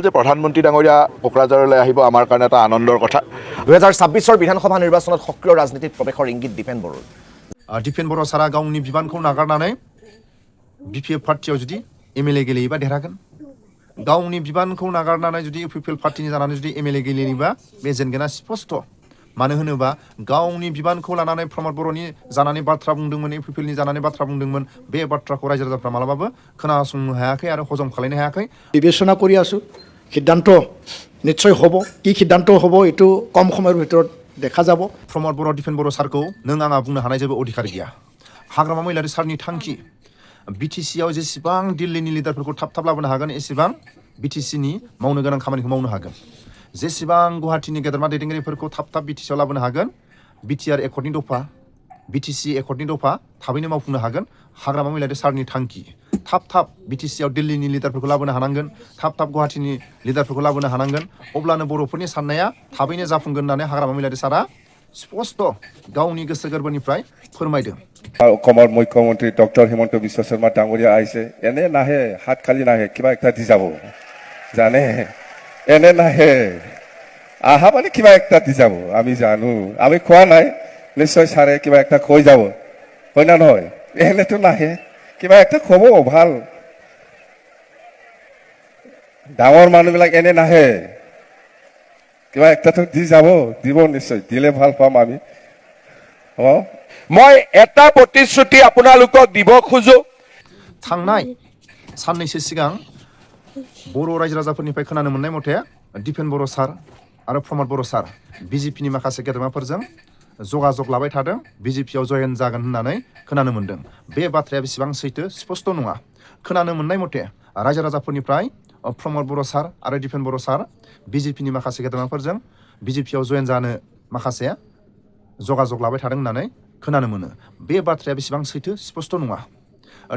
যে প্ৰধানমন্ত্ৰী ডাঙৰীয়া কোকৰাঝাৰলৈ আহিব আমাৰ কাৰণে এটা আনন্দৰ কথা। 2026 বিধানসভা নিৰ্বাচনত সক্ৰিয় ৰাজনীতিত প্ৰৱেশৰ ইংগিত দীপেন বড়োৰ। दीपेन बर' सारा गावनि बिबानखौ नागारनानै BPF पार्टियाव जुदि MLA गेलेयोबा देरहागोन। गावनि बिबानखौ नागारनानै जुदि UPPL पार्टिनि जानानै जुदि MLA गेलेयोबा बे जेनगोना स्पष्ट। मानो होनोबा गावनि बिबानखौ लानानै प्रमद बर'नि जानानै बाथ्रा बुंदोंमोन, UPPLनि जानानै बाथ्रा बुंदोंमोन, बे बाथ्राखौ रायजो राजाफ्रा मालाबाबो खोनासंनो हायाखै आरो हजम खालामनो हायाखै। বিবেচনা কৰি আছোঁ, সিদ্ধান্ত নিশ্চয় হ'ব। কি সিদ্ধান্ত হ'ব এইটো কম সময়ৰ ভিতৰত দেখা যাব। प्रमद बर' दीपेन बर' सारखौ नों आंहा बुंनो हानाय जेबो अधिकार गैया। हाग्रामा महिलारि सारनि थांखि BTCआव जेसेबां दिल्लीनि लिडारफोरखौ थाब लाबोनो हागोन एसेबां BTCनि मावनो गोनां खामानिखौ मावनो हागोन। जेसेबां गुवाहाटीनि गेदेरमा दैदेनगिरिफोरखौ थाब BTCआव लाबोनो हागोन, BTR एकर्डनि दफा, BTC एकर्डनि दफा थाबैनो मावफुंनो हागोन। हाग्रामा महिलारि सारनि थांखि थाब BTCआव दिल्लीनि लिडारफोरखौ लाबोनो हानांगोन, थाब गुवाहाटीनि लिडारफोरखौ लाबोनो हानांगोन। अब्लानो बर'फोरनि साननाया थाबैनो जाफुंगोन होननानै हाग्रामा महिलारि सारा स्पष्ट गावनि गोसो गोरबोनिफ्राय फोरमायदों। অসমৰ মুখ্যমন্ত্ৰী ডক্টৰ হিমন্ত বিশ্ব শৰ্মা ডাঙৰীয়া আহিছে, এনে নাহে, হাত খালি নাহে, কিবা একটা দি যাব জানে, এনে নাহে, আহা মানে কিবা একটা দি যাব। আমি জানো, আমি খোৱা নাই, নিশ্চয় ছাৰে কিবা একটা কৈ যাব, হয় না নহয়? এনেতো নাহে, কিবা একটা খব ভাল। ডাঙৰ মানুহবিলাক এনে নাহে, কিবা একটাতো দি যাব, দিব নিশ্চয়, দিলে ভাল পাম আমি। মই এটা প্ৰতিশ্ৰুতি আপোনালোকক দিব খোজো। थांनाय साननैसो सिगां बर' रायजो राजाफोरनिफ्राय खोनानो मोननाय मथे दीपेन बर' सार आरो प्रमद बर' सार BJPनि माखासे गेदेमाफोरजों जगाजग लाबाय थादों, BJPआव जयेन जागोन होननानै खोनानो मोनदों। बे बाथ्राया बेसेबां सैथो स्पष्ट नङा। खोनानो मोननाय मथे रायजो राजाफोरनिफ्राय प्रमद बर' सार आरो दीपेन बर' सार BJPनि माखासे गेदेमाफोरजों BJPआव जयेन जानो माखासे जगाजग लाबाय थादों होननानै खोनानो मोनो। बे बाथ्राया बेसेबां सैथो स्पष्ट नङा।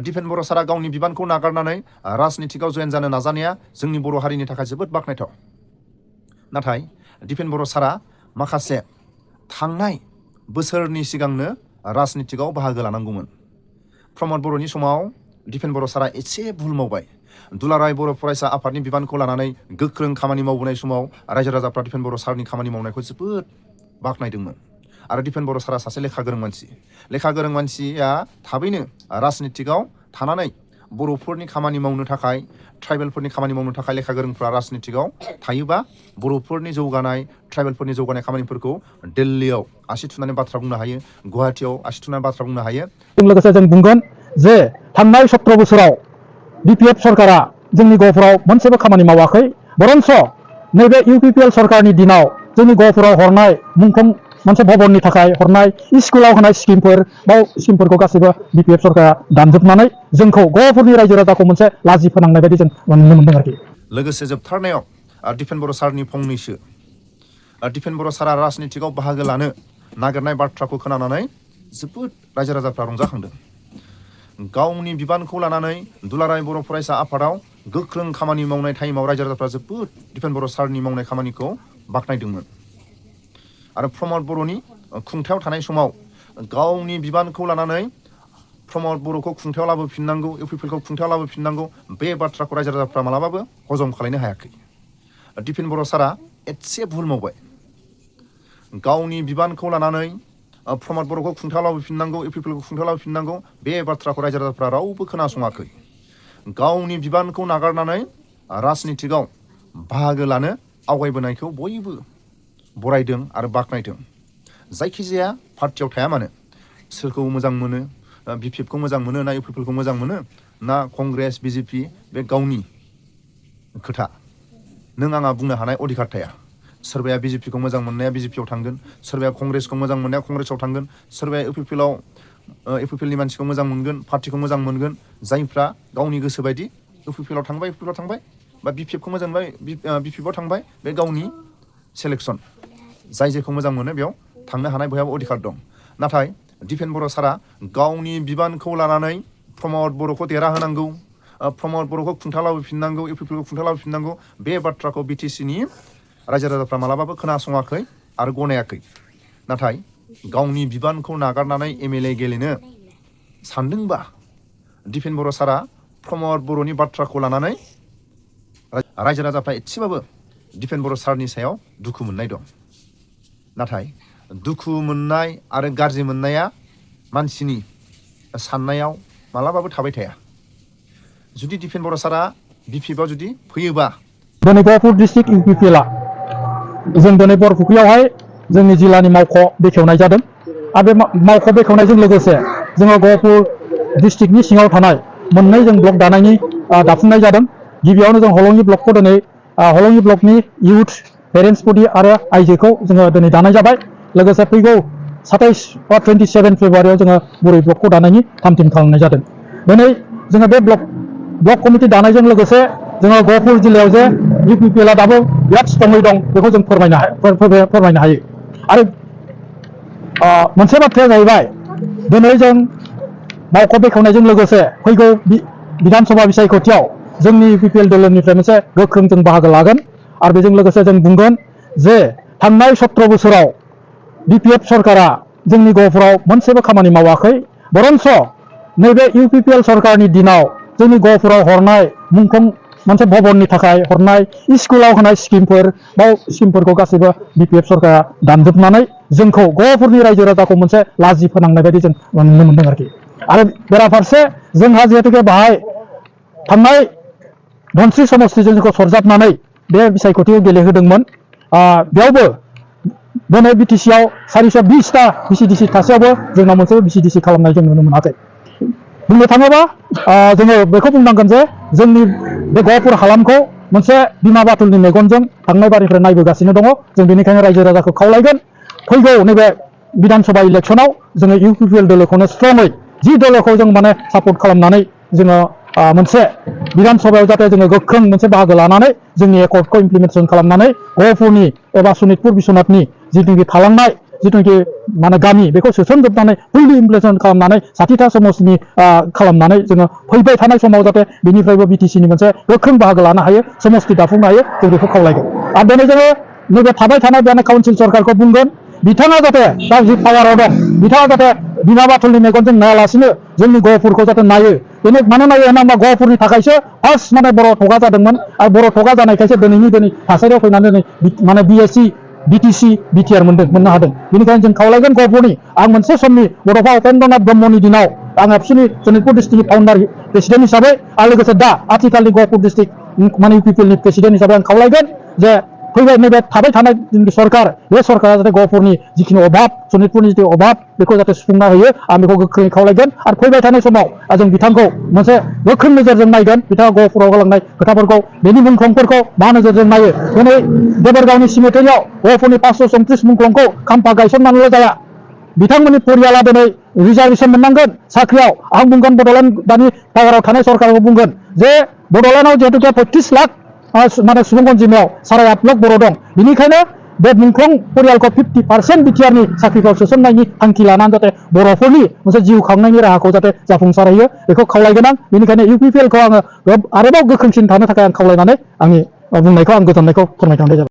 दीपेन बर' सारा गावनि बिबानखौ नागारनानै राजनितिकआव जयेन जानो नाजानाया जोंनि बर' हारिनि थाखाय जोबोद बाख्नायथाव। नाथाय दीपेन बर' सारा माखासे थांनाय बोसोरनि सिगांनो राजनितिकआव बाहागो लानांगौमोन। प्रमद बर'नि समाव दीपेन बर' सारा एसे भुल मावबाय। दुलाराय बर' फरायसा आफादनि बिबानखौ लानानै गोख्रों खामानि मावबोनाय समाव रायजो राजाफ्रा दीपेन बर' सारनि खामानि मावनायखौ जोबोद बाख्नायदोंमोन। आरो दीपेन बर' सारा सासे लेखा गोरों मानसि। लेखा गोरों मानसिया थाबैनो राजनितिकआव थानानै बर'फोरनि खामानि मावनो थाखाय, ट्राइबेलफोरनि खामानि मावनो थाखाय लेखा गोरोंफ्रा राजनितिकआव थायोबा बर'फोरनि जौगानाय, ट्राइबेलफोरनि जौगानाय खामानिफोरखौ दिल्लीयाव आसि थुनानै बाथ्रा बुंनो हायो, गुवाहाटीयाव आसि थुनानै बाथ्रा बुंनो हायो। लोगोसे जों बुंगोन जे थांनाय 17 बोसोराव BPF सरकारा जोंनि गहपुराव मोनसेबो खामानि मावाखै, बरंस नैबे UPPL सरकारनि दिनाव जोंनि गहपुराव हरनाय मुंख्लं मोनसे भबननि थाखाय हरनाय स्कुलाव होनाय स्किमफोरखौ गासैबो BPF सरकारा दानजोबनानै जोंखौ गहपुरनि रायजो राजाखौ मोनसे लाजि फोनांनाय बायदि जों नुनो मोनदों आरोखि। लोगोसे जोबथारनायाव दीपेन बर' सारनि फंनैसो दीपेन बर' सारा राजनितिकआव बाहागो लानो नागिरनाय बाथ्राखौ खोनानानै जोबोद रायजो राजाफ्रा रंजाखांदों। गावनि बिबानखौ लानानै दुलाराय बर' फरायसा आफादाव गोख्रों खामानि मावनाय टाइमाव रायजो राजाफ्रा जोबोद दीपेन बर' सारनि मावनाय खामानिखौ बाख्नायदोंमोन। आरो प्रमद बर'नि खुंथायाव थानाय समाव गावनि बिबानखौ लानानै प्रमद बर'खौ खुंथायाव लाबोफिननांगौ, UPPLखौ खुंथायाव लाबोफिननांगौ, बे बाथ्राखौ रायजो राजाफ्रा मालाबाबो हजम खालामनो हायाखै। दीपेन बर' सारा एसे भुल मावबाय। गावनि बिबानखौ लानानै प्रमद बर'खौ खुंथायाव लाबोफिननांगौ, UPPLखौ खुंथायाव लाबोफिननांगौ, बे बाथ्राखौ रायजो राजाफ्रा रावबो खोनासङाखै। गावनि बिबानखौ नागारनानै राजनितिकआव बाहागो लानो आवगायबोनायखौ बयबो बरायदों आरो बाख्नायदों। जायखिजाया पार्टियाव थाया मानो, सोरखौ मोजां मोनो, BPFखौ मोजां मोनो ना UPPLखौ मोजां मोनो ना कंग्रेस, BJP, बे गावनि खोथा। नों आंहा बुंनो हानाय अधिकार थाया। सोरबाया BJPखौ मोजां मोननाया BJPआव थांगोन, सोरबाया कंग्रेसखौ मोजां मोननाया कंग्रेसआव थांगोन, सोरबाया UPPLनि मानसिखौ मोजां मोनगोन, पार्टिखौ मोजां मोनगोन। जायफ्रा गावनि गोसो बायदि UPPLआव थांबाय, UPPLआव थांबाय, बा BPFखौ मोजां मोनबाय, BPFआव थांबाय, बे गावनि सेलेक्सन। जाय जेखौ मोजां मोनो बेयाव थांनो हानाय बयहाबो अधिकार दं। नाथाय दीपेन बर' सारा गावनि बिबानखौ लानानै प्रमद बर'खौ देरहाहोनांगौ, प्रमद बर'खौ खुंथायाव लाबोफिननांगौ, UPPLखौ खुंथायाव लाबोफिननांगौ, बे बाथ्राखौ BTCनि रायजो राजाफ्रा मालाबाबो खोनासङाखै आरो गनायाखै। नाथाय गावनि बिबानखौ नागारनानै MLA गेलेनो सानदोंबा दीपेन बर' सारा प्रमद बर'नि बाथ्राखौ लानानै रायजो राजाफ्रा एसेबाबो दिपेन बर' सारनि सायाव दुखु मोननाय दं नाथाय दुखु मोननाय आरो गाज्रि मोननाया मानसिनि साननायाव मालाबाबो थाबाय थाया जुदि दिपेन बर' सारा बिपिएफआव जुदि फैयोबा दिनै गहपुर डिस्ट्रिक्ट इउपिपिएलआ जों दिनै बरफुख्रियावहाय जोंनि जिल्लानि मावख' बेखेवनाय जादों आरो बे मावख' बेखेवनायजों लोगोसे जोङो गहपुर डिस्ट्रिक्टनि सिङाव थानाय मोननै जों ब्लक दानायनि दाफुंनाय जादों गिबियावनो जों हलंगि ब्लकखौ दिनै हलंगि ब्लकनि इउथ पेरेन्टस बडि आरो आइजोखौ जोङो दिनै दानाय जाबाय लोगोसे फैगौ 27 बा 27 फेब्रुवारियाव जोङो बुरै ब्लकखौ दानायनि थामथिम खालामनाय जादों दिनै जोङो बे ब्लक कमिटि दानायजों लोगोसे जोङो गहपुर जिल्लायाव जे इउपिपिएलआ दाबो बिराद स्ट्रङै दं बेखौ जों फोरमायनो हायो आरो मोनसे बाथ्राया जाहैबाय दिनै जों मावख' बेखेवनायजों लोगोसे फैगौ बिधानसभा बिसायख'थियाव जोंनि इउपिपिएल दोलोनिफ्राय मोनसे गोख्रों जों बाहागो लागोन आरो बेजों लोगोसे जों बुंगोन जे थांनाय 17 बोसोराव बिपिएफ सरकारा जोंनि गहपुराव मोनसेबो खामानि मावाखै बरन्स नैबे इउपिपिएल सरकारनि दिनाव जोंनि गहपुराव हरनाय मुंख्लं मोनसे भबननि थाखाय हरनाय स्कुलाव होनाय स्किमफोरखौ गासैबो बिपिएफ सरकारा दानजोबनानै जोंखौ गहपुरनि रायजो राजाखौ मोनसे लाजि फोनांनाय बायदि जों नुनो मोनदों आरो बेराफारसे जोंहा जिहेतुके बाहाय थांनाय धनस्रि समस्तिजों जोंखौ सरजाबनानै बे बिसायख'थिखौ गेलेहोदोंमोन बेयावबो दिनै बिटिसिआव 420टा बिसिडिसि थासेयावबो जोंनाव मोनसे बिसिडिसि खालामनाय जों नुनो मोनाखै बुंनो थाङोबा जोङो बेखौ बुंनांगोन जे जोंनि बे गहपुर हालामखौ मोनसे बिमा बाथुलनि मेगनजों थांनाय बारिनिफ्राय नायबोगासिनो दङ जों बेनिखायनो रायजो राजाखौ खावलायगोन फैगौ नैबे बिधानसभा इलेक्सनाव जोङो इउपिपिएल दोलोखौनो स्ट्रङै जि दोलोखौ जों माने सापर्ट खालामनानै जोङो मोनसे बिधानसभायाव जाहाथे जोङो गोख्रों मोनसे बाहागो लानानै जोंनि एकर्डखौ इमप्लिमेन्टेसन खालामनानै गहपुरनि एबा सनितपुर बिश्वनाथनि जिथुनाखि थालांनाय जिथुनाखि माने गामि बेखौ सोसनजोबनानै फुललि इमप्लिमेन्टेसन खालामनानै 60टा समस्तिनि खालामनानै जोङो फैबाय थानाय समाव जाहाथे बिनिफ्रायबो बिटिसिनि मोनसे गोख्रों बाहागो लानो हायो समस्ति दाफुंनो हायो जों बेखौ खावलायगोन आरो दिनै जोङो नैबे थाबाय थानाय बे काउन्सिल सरकारखौ बुंगोन बिथाङा जाहाथे दा जि पावाराव दं बिथाङा जाहाथे बिमा बाथुलनि मेगनजों नायालासिनो जोंनि गहपुरखौ जाहाथे नायो बेनो मानो नायो होनना गहपुरनि थाखायसो फार्स्ट माने बर' थगा जादोंमोन आरो बर' थगा जानायखायसो दिनै थासारियाव फैनानै दिनै माने बिएससि बिटिसि बिटिआर मोननो हादों बेनिखायनो जों खावलायगोन गहपुरनि आं मोनसे समनि बड'फा उपेन्द्रनाथ ब्रह्मनि दिनाव आं एबसुनि सनितपुर डिस्ट्रिक्टनि फाउन्डार प्रेसिडेन्ट हिसाबै आरो लोगोसे दा आथिखालनि गहपुर डिस्ट्रिक्ट माने इउपिपिएलनि प्रेसिडेन्ट हिसाबै आं खावलायगोन जे फैबाय नैबे थाबाय थानाय जोंनि सरकार बे सरकारा जाहाथे गहपुरनि जिखिनि अभाब सनितपुरनि जिथु अभाब बेखौ जाहाथे सुफुंना होयो आं बेखौ गोख्रोङै खावलायगोन आरो फैबाय थानाय समाव जों बिथांखौ मोनसे गोख्रों नोजोरजों नायगोन बिथाङा गहपुराव होलांनाय खोथाफोरखौ बेनि मुंख्लंफोरखौ मा नोजोरजों नायो दिनै देबोरगावनि सिमेटेरियाव गहपुरनि 534 मुंख्लंखौ खाम्फा गायसननानैल' जाया बिथांमोननि परियाला दिनै रिजार्भेसन मोननांगोन साख्रियाव आं बुंगोन बड'लेण्ड दानि पावाराव थानाय सरकारखौ बुंगोन जे बड'लेण्डआव जिहेतुके 35 लाख माने सुबुं अनजिमायाव 8.5 लाख बर' दं बेनिखायनो बे मुंख्लं परियालखौ 50% बिटिआरनि साख्रिफ्राव सोसननायनि थांखि लानानै जाहाथे बर'फोरनि मोनसे जिउ खांनायनि राहाखौ जाहाथे जाफुंसारहोयो बेखौ खावलायगोन आं बेनिखायनो इउपिपिएलखौ आङो आरोबाव गोख्रोंसिन थानो थाखाय आं खावलायनानै आंनि बुंनायखौ आं गोजोननायखौ फोरमायनाय जाबाय।